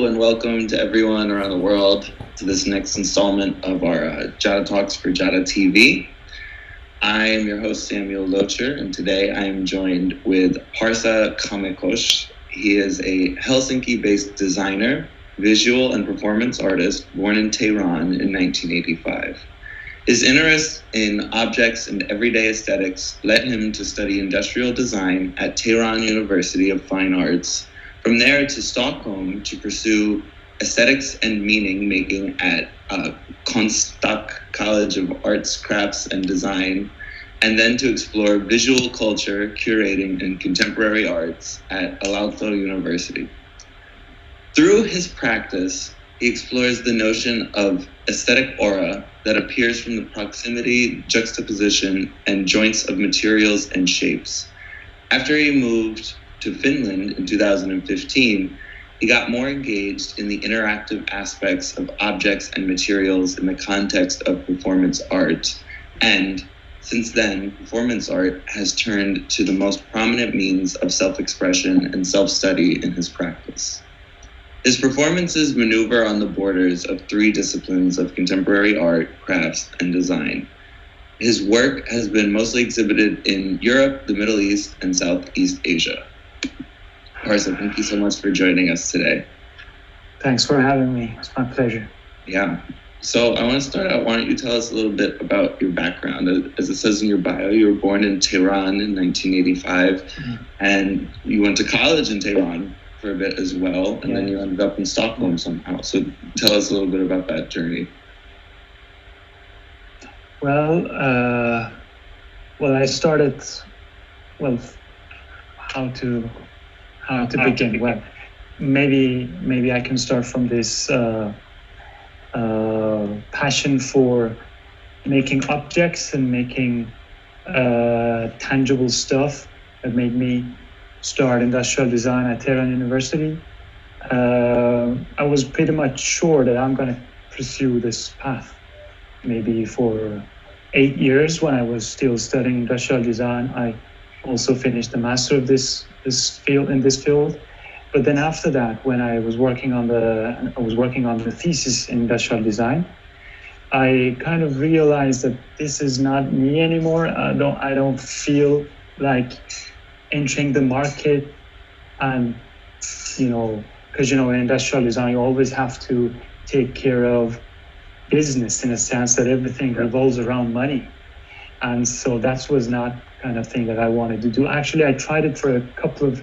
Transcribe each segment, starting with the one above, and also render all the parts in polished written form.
Hello and welcome to everyone around the world to this next installment of our Jada Talks for JadaTV. I am your host, Samuel Locher, and today I am joined with Parsa Kamehkhosh. He is a Helsinki-based designer, visual and performance artist born in Tehran in 1985. His interest in objects and everyday aesthetics led him to study industrial design at Tehran University of Fine Arts. From there to Stockholm to pursue aesthetics and meaning making at Konstfack College of Arts, Crafts and Design, and then to explore visual culture, curating, and contemporary arts at Aalto University. Through his practice, he explores the notion of aesthetic aura that appears from the proximity, juxtaposition, and joints of materials and shapes. After he moved to Finland in 2015, he got more engaged in the interactive aspects of objects and materials in the context of performance art. And since then, performance art has turned to the most prominent means of self-expression and self-study in his practice. His performances maneuver on the borders of three disciplines of contemporary art, crafts, and design. His work has been mostly exhibited in Europe, the Middle East, and Southeast Asia. Parsa, thank you so much for joining us today. Thanks for having me. It's my pleasure. Yeah. So I want to start out, why don't you tell us a little bit about your background? As it says in your bio, you were born in Tehran in 1985, and you went to college in Tehran for a bit as well, and then you ended up in Stockholm somehow. So tell us a little bit about that journey. Well, I started, how to begin? Well, maybe I can start from this passion for making objects and making tangible stuff that made me start industrial design at Tehran University. I was pretty much sure that I'm going to pursue this path. Maybe for 8 years when I was still studying industrial design, I also finished a master of this field. But then after that, when I was working on the thesis in industrial design, I kind of realized that this is not me anymore. I don't feel like entering the market, and because in industrial design you always have to take care of business in a sense that everything revolves around money, and so that was not kind of thing that I wanted to do. Actually, I tried it for a couple of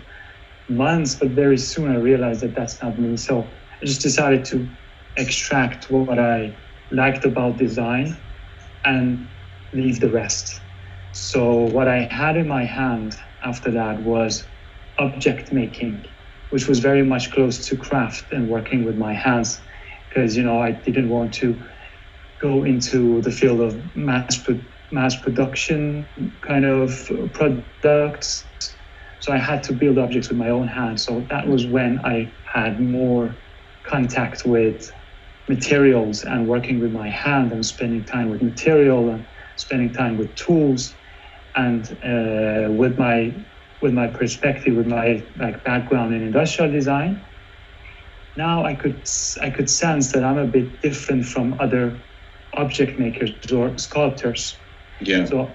months, but very soon I realized that that's not me. So I just decided to extract what I liked about design and leave the rest. So what I had in my hand after that was object making, which was very much close to craft and working with my hands, because I didn't want to go into the field of mass production kind of products. So I had to build objects with my own hands. So that was when I had more contact with materials and working with my hand and spending time with material and spending time with tools, and with my perspective, with my background in industrial design. Now I could sense that I'm a bit different from other object makers or sculptors. Yeah. So,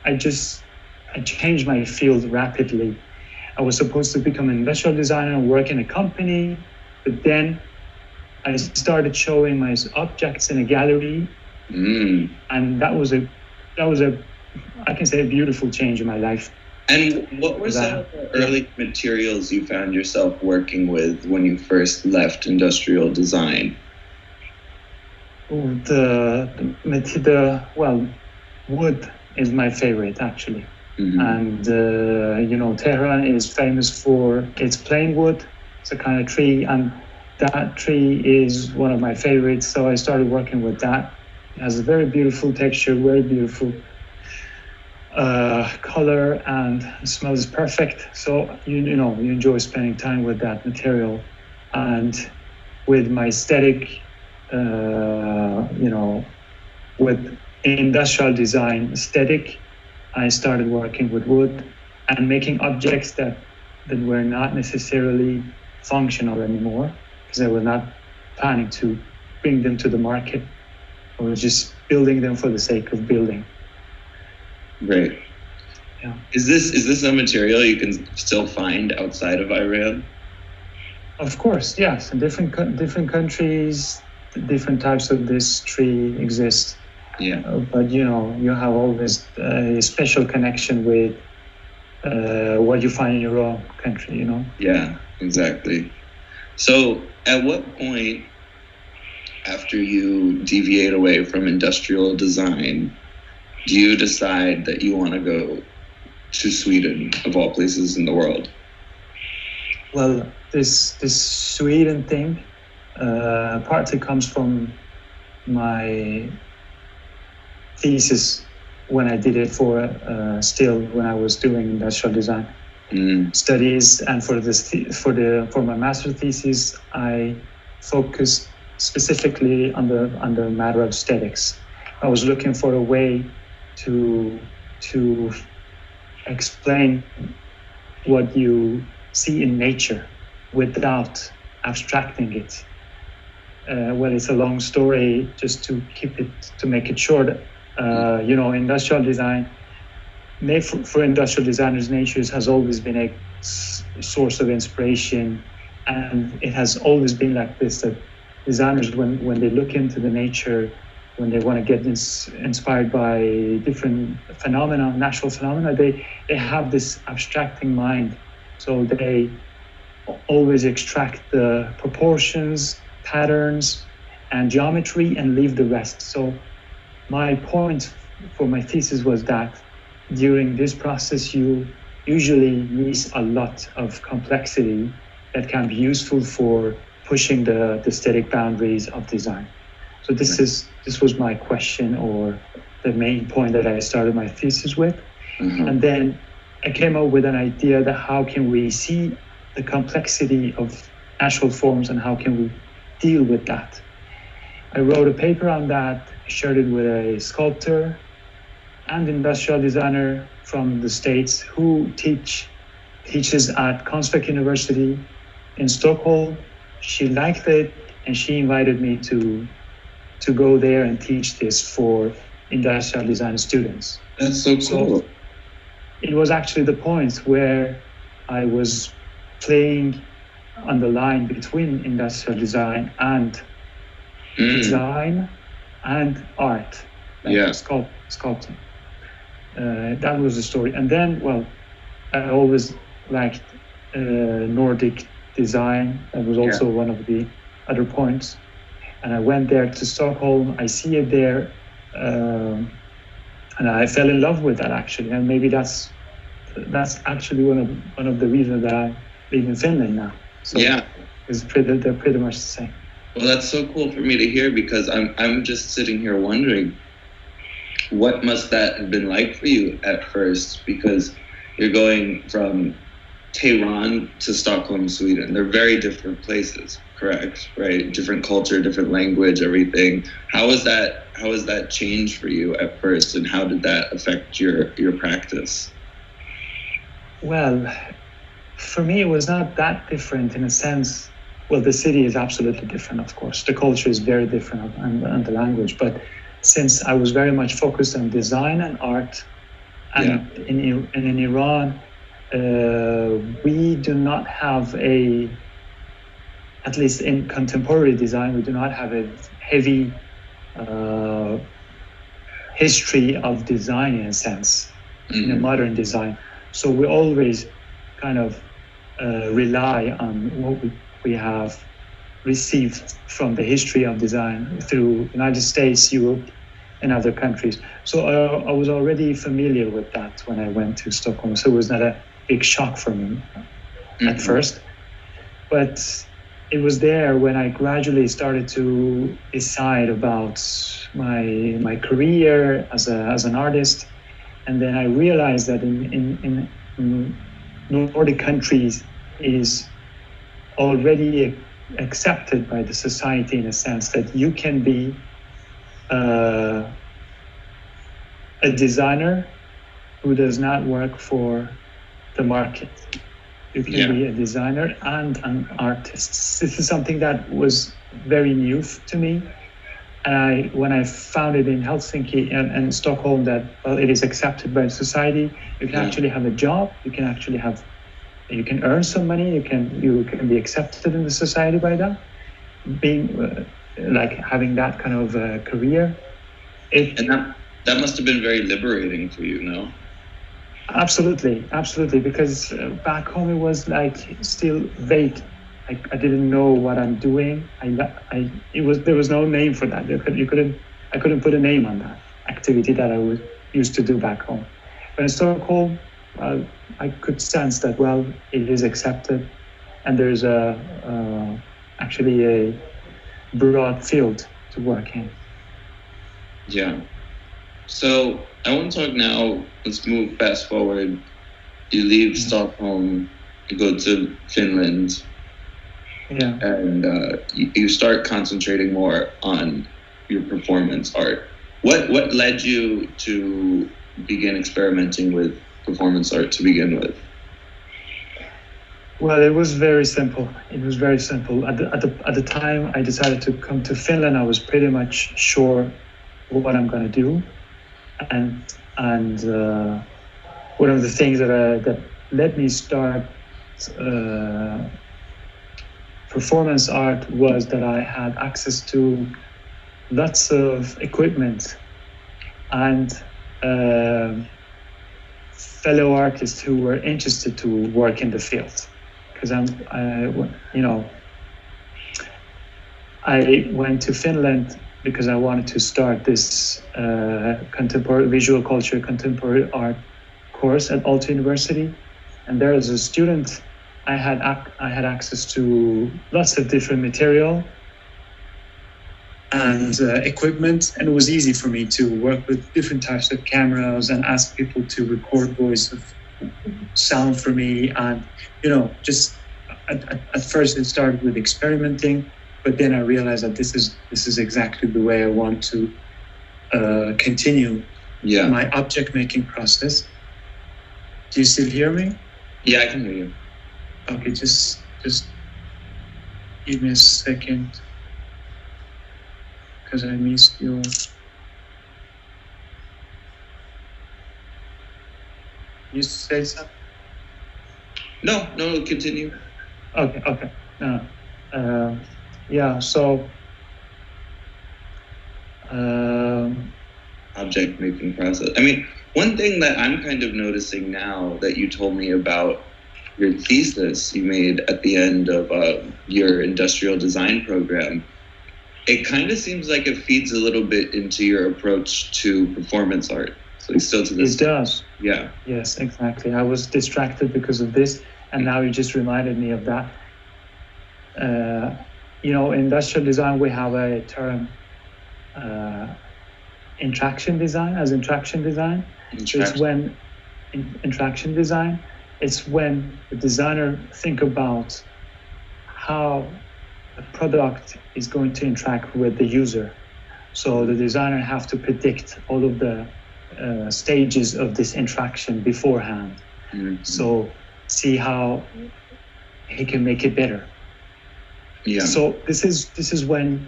I changed my field rapidly. I was supposed to become an industrial designer and work in a company, but then I started showing my objects in a gallery, and that was a I can say a beautiful change in my life. And what were some of the early materials you found yourself working with when you first left industrial design? Wood is my favorite, actually. Mm-hmm. And Tehran is famous for its plain wood. It's a kind of tree, and that tree is one of my favorites. So I started working with that. It has a very beautiful texture, very beautiful color, and it smells perfect. So you enjoy spending time with that material, and with my aesthetic, with industrial design aesthetic, I started working with wood and making objects that were not necessarily functional anymore, because I was not planning to bring them to the market. I was just building them for the sake of building. Right. Yeah. Is this a material you can still find outside of Iran? Of course, yes. In different countries, different types of this tree exist. Yeah. But you have always a special connection with what you find in your own country. Yeah, exactly. So, at what point, after you deviate away from industrial design, do you decide that you want to go to Sweden, of all places in the world? Well, this Sweden thing partly comes from my thesis when I did it for when I was doing industrial design studies, and for my master thesis I focused specifically on the matter of aesthetics. I was looking for a way to explain what you see in nature without abstracting it. Well, it's a long story. Just to make it short, industrial design, for industrial designers, nature has always been a source of inspiration, and it has always been like this, that designers, when they look into the nature, when they want to get inspired by different natural phenomena, they have this abstracting mind. So they always extract the proportions, patterns, and geometry and leave the rest. So my point for my thesis was that during this process, you usually miss a lot of complexity that can be useful for pushing the aesthetic boundaries of design. So this was my question, or the main point that I started my thesis with. Mm-hmm. And then I came up with an idea that how can we see the complexity of natural forms and how can we deal with that. I wrote a paper on that, shared it with a sculptor and industrial designer from the States who teaches at Konstfack University in Stockholm. She liked it and she invited me to go there and teach this for industrial design students. That's so cool. So it was actually the point where I was playing on the line between industrial design and design and art, sculpting. That was the story. And then, I always liked Nordic design. That was also one of the other points. And I went there to Stockholm. I see it there, and I fell in love with that actually. And maybe that's actually one of the reasons that I live in Finland now. So they're pretty much the same. Well, that's so cool for me to hear, because I'm just sitting here wondering, what must that have been like for you at first? Because you're going from Tehran to Stockholm, Sweden. They're very different places, correct? Right? Different culture, different language, everything. How was that change for you at first, and how did that affect your practice? Well, for me, it was not that different in a sense. Well, the city is absolutely different, of course. The culture is very different, and the language. But since I was very much focused on design and art, and in Iran, we do not have at least in contemporary design, we do not have a heavy history of design in a sense, in a modern design. So we always kind of rely on what we have received from the history of design through United States, Europe, and other countries. So I was already familiar with that when I went to Stockholm. So it was not a big shock for me at first. But it was there when I gradually started to decide about my career as an artist. And then I realized that in Nordic countries is already accepted by the society in a sense that you can be a designer who does not work for the market. You can be a designer and an artist. This is something that was very new to me. And when I found it in Helsinki and Stockholm, that it is accepted by society, you can actually have a job, you can earn some money, you can be accepted in the society by that, being like having that kind of career. And that must have been very liberating for you, no? Absolutely, because back home it was like still vague. I didn't know what I'm doing. There was no name for that. I couldn't put a name on that activity that I used to do back home. But in Stockholm, I could sense that it is accepted, and there's actually a broad field to work in. Yeah. So I want to talk now. Let's move fast forward. You leave Stockholm, you go to Finland. Yeah. And you start concentrating more on your performance art. What led you to begin experimenting with performance art to begin with? Well, it was very simple. At the time I decided to come to Finland, I was pretty much sure what I'm going to do, and one of the things that let me start performance art was that I had access to lots of equipment and fellow artists who were interested to work in the field. Because I went to Finland because I wanted to start this contemporary visual culture, contemporary art course at Aalto University, and there as a student, I had access to lots of different material and equipment, and it was easy for me to work with different types of cameras and ask people to record voice of sound for me. And just at first it started with experimenting, but then I realized that this is exactly the way I want to continue my object making process. Do you still hear me? Yeah, I can hear you. Okay, just give me a second, because I missed your... You say something? No, continue. Okay. Yeah, so... object making process. I mean, one thing that I'm kind of noticing now that you told me about your thesis you made at the end of your industrial design program, it kind of seems like it feeds a little bit into your approach to performance art. So still to this. It does. Yeah. Yes, exactly. I was distracted because of this, and now you just reminded me of that. In industrial design, we have a term, interaction design. It's when the designer think about how the product is going to interact with the user. So the designer have to predict all of the stages of this interaction beforehand. Mm-hmm. So see how he can make it better. Yeah. So this is when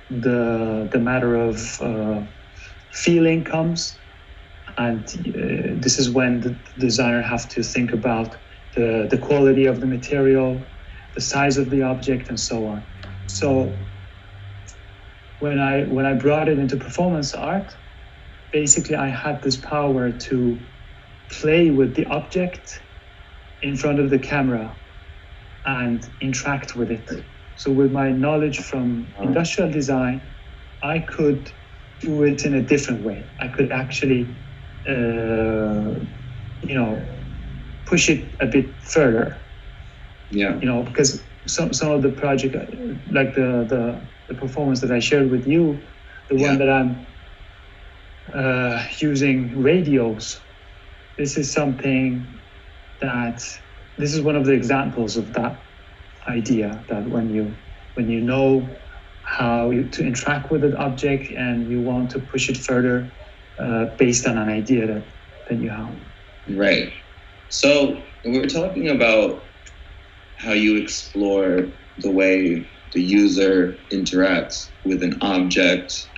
the matter of feeling comes. And this is when the designer have to think about the quality of the material, the size of the object, and so on. So when I brought it into performance art, basically I had this power to play with the object in front of the camera and interact with it. So with my knowledge from industrial design, I could do it in a different way. I could actually push it a bit further. Yeah. Because some of the project, like the performance that I shared with you, the one that I'm using radios, this is something this is one of the examples of that idea, that when you know how to interact with an object and you want to push it further based on an idea that you have. Right. So we're talking about how you explore the way the user interacts with an object.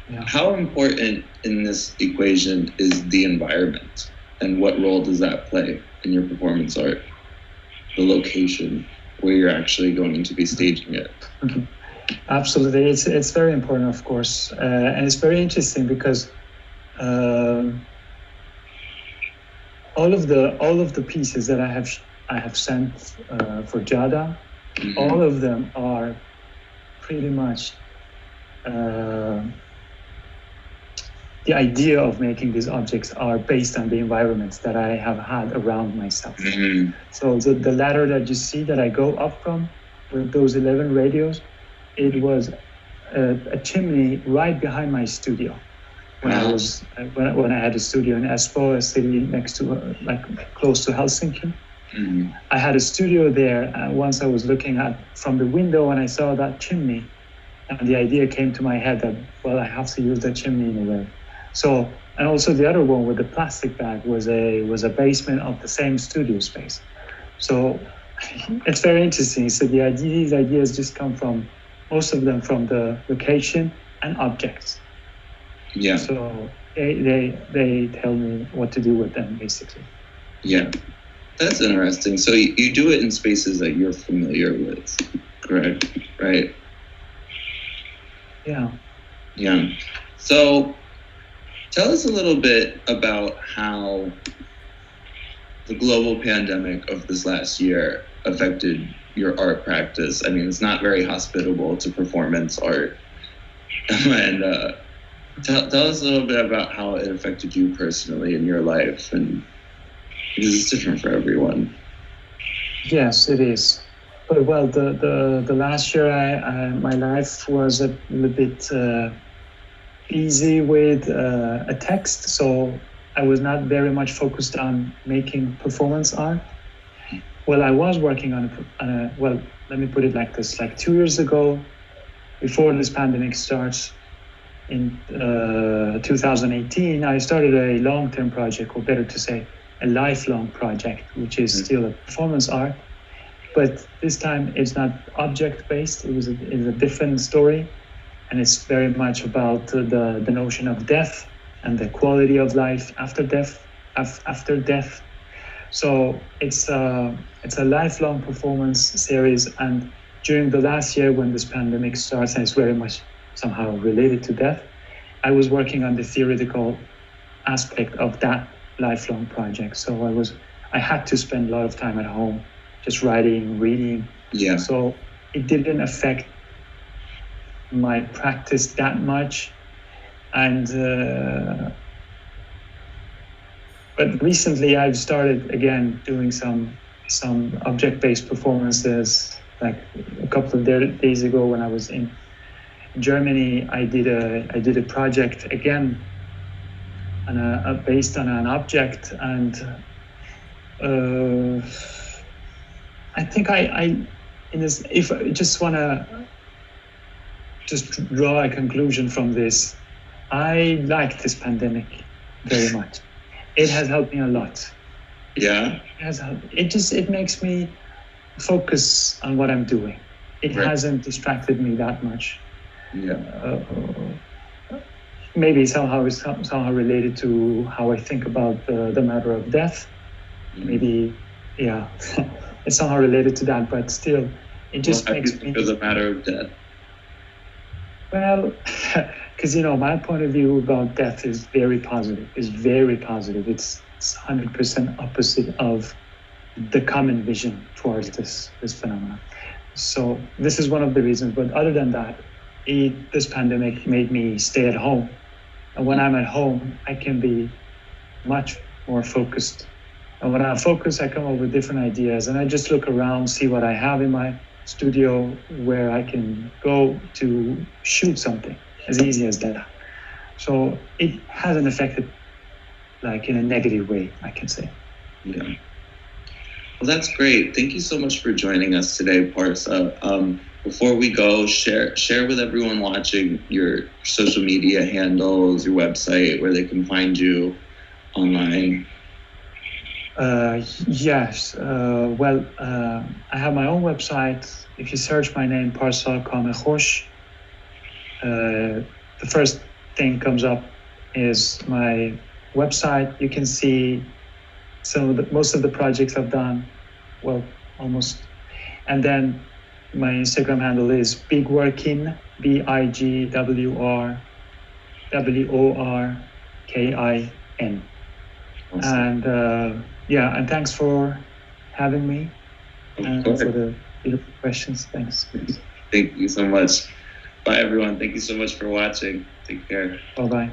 Yeah. How important in this equation is the environment, and what role does that play in your performance art? The location where you're actually going to be staging it. Absolutely, it's very important, of course, and it's very interesting because all of the pieces that I have sent for Jada, all of them are pretty much the idea of making these objects are based on the environments that I have had around myself. So the ladder that you see that I go up from with those 11 radios, it was a chimney right behind my studio. When I had a studio in Espoo, a city next to, close to Helsinki. I had a studio there, and once I was looking at from the window and I saw that chimney, and the idea came to my head that, well, I have to use that chimney in a way. So, and also the other one with the plastic bag was a basement of the same studio space. So it's very interesting. So these ideas just come from, most of them from the location and objects. Yeah. So they tell me what to do with them, basically. Yeah, that's interesting. So you do it in spaces that you're familiar with, correct? Right. Yeah. Yeah. So tell us a little bit about how the global pandemic of this last year affected your art practice. I mean, it's not very hospitable to performance art. And tell us a little bit about how it affected you personally in your life, and because it's different for everyone. Yes, it is. But well, the last year, my life was a little bit easy with a text, so I was not very much focused on making performance art. Well, I was working on well, let me put it like this: like 2 years ago, before this pandemic starts, in 2018, I started a long-term project, or better to say, a lifelong project, which is still a performance art. But this time it's not object-based. It's a different story, and it's very much about the notion of death and the quality of life after death. So it's a lifelong performance series, and during the last year when this pandemic starts, and it's very much somehow related to death, I was working on the theoretical aspect of that lifelong project. So I had to spend a lot of time at home, just writing, reading. Yeah. So it didn't affect my practice that much. And but recently I've started again doing some object-based performances. Like a couple of days ago when I was in Germany, I did a project again based on an object, and I think if I just want to just draw a conclusion from this, I like this pandemic very much. It has helped me a lot. Yeah. It makes me focus on what I'm doing. It hasn't distracted me that much. Yeah. Maybe it's somehow related to how I think about the matter of death. Maybe, yeah, it's somehow related to that, but still, it just makes me... Because the matter of death. Well, because, my point of view about death is very positive. It's 100% opposite of the common vision towards this phenomenon. So this is one of the reasons. But other than that, this pandemic made me stay at home. And when I'm at home, I can be much more focused. And when I'm focused, I come up with different ideas. And I just look around, see what I have in my studio where I can go to shoot something, as easy as that. So it hasn't affected in a negative way, I can say. Yeah. Well, that's great. Thank you so much for joining us today, Parsa. Before we go, share with everyone watching your social media handles, your website, where they can find you online. Yes. I have my own website. If you search my name, Parsa Kamehkhosh, the first thing comes up is my website. You can see most of the projects I've done. Well, almost. And then my Instagram handle is bigworkin, BIGWRWORKIN. Awesome. And and thanks for having me and for the beautiful questions. Thanks. Thank you so much. Bye, everyone. Thank you so much for watching. Take care. Bye-bye.